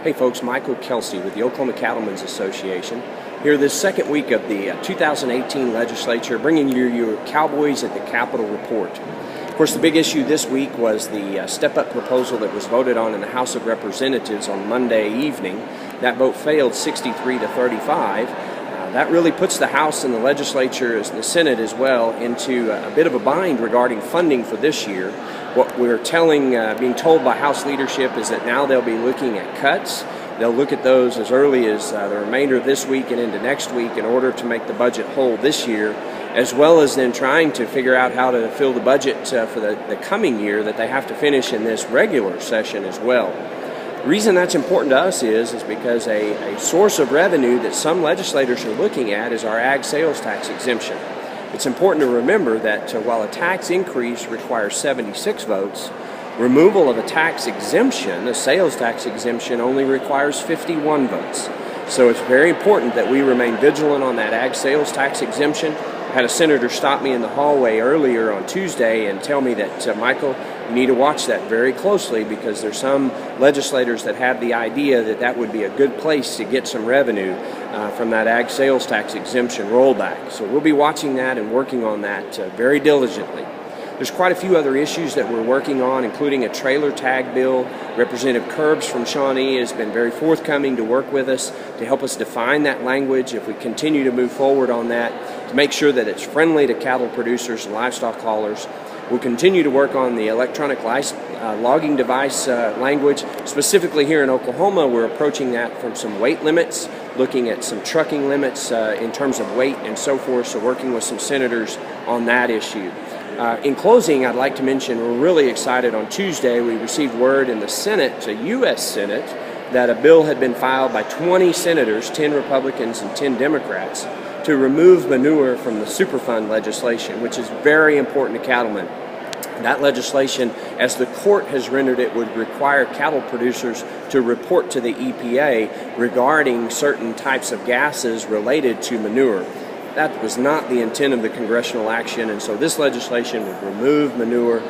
Hey folks, Michael Kelsey with the Oklahoma Cattlemen's Association. Here this second week of the 2018 legislature, bringing you your Cowboys at the Capitol report. Of course, the big issue this week was the step-up proposal that was voted on in the House of Representatives on Monday evening. That vote failed 63 to 35. That really puts the House and the legislature and the Senate as well into a bit of a bind regarding funding for this year. What we're being told by House leadership is that now they'll be looking at cuts. They'll look at those as early as the remainder of this week and into next week in order to make the budget whole this year, as well as then trying to figure out how to fill the budget for the coming year that they have to finish in this regular session as well. The reason that's important to us is because a source of revenue that some legislators are looking at is our ag sales tax exemption. It's important to remember that while a tax increase requires 76 votes, removal of a tax exemption, a sales tax exemption, only requires 51 votes. So it's very important that we remain vigilant on that ag sales tax exemption. I had a senator stop me in the hallway earlier on Tuesday and tell me that, Michael, you need to watch that very closely because there's some legislators that have the idea that that would be a good place to get some revenue from that ag sales tax exemption rollback. So we'll be watching that and working on that very diligently. There's quite a few other issues that we're working on, including a trailer tag bill. Representative Curbs from Shawnee has been very forthcoming to work with us to help us define that language if we continue to move forward on that, to make sure that it's friendly to cattle producers and livestock haulers. We'll continue to work on the electronic logging device language. Specifically here in Oklahoma, we're approaching that from some weight limits, looking at some trucking limits in terms of weight and so forth, so working with some senators on that issue. In closing, I'd like to mention we're really excited. On Tuesday, we received word in the Senate, the U.S. Senate, that a bill had been filed by 20 senators, 10 Republicans and 10 Democrats, to remove manure from the Superfund legislation, which is very important to cattlemen. That legislation, as the court has rendered it, would require cattle producers to report to the EPA regarding certain types of gases related to manure. That was not the intent of the congressional action, and so this legislation would remove manure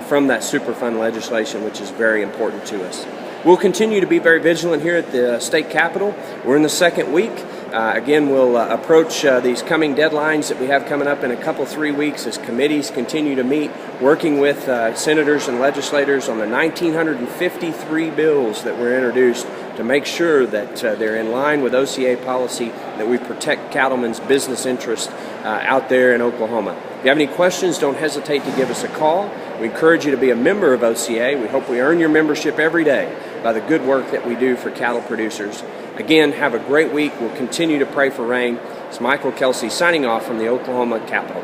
from that Superfund legislation, which is very important to us. We'll continue to be very vigilant here at the state capitol. We're in the second week. Again, we'll approach these coming deadlines that we have coming up in a couple, 3 weeks as committees continue to meet, working with senators and legislators on the 1,953 bills that were introduced to make sure that they're in line with OCA policy, that we protect cattlemen's business interests out there in Oklahoma. If you have any questions, don't hesitate to give us a call. We encourage you to be a member of OCA. We hope we earn your membership every day by the good work that we do for cattle producers. Again, have a great week. We'll continue to pray for rain. It's Michael Kelsey signing off from the Oklahoma Capitol.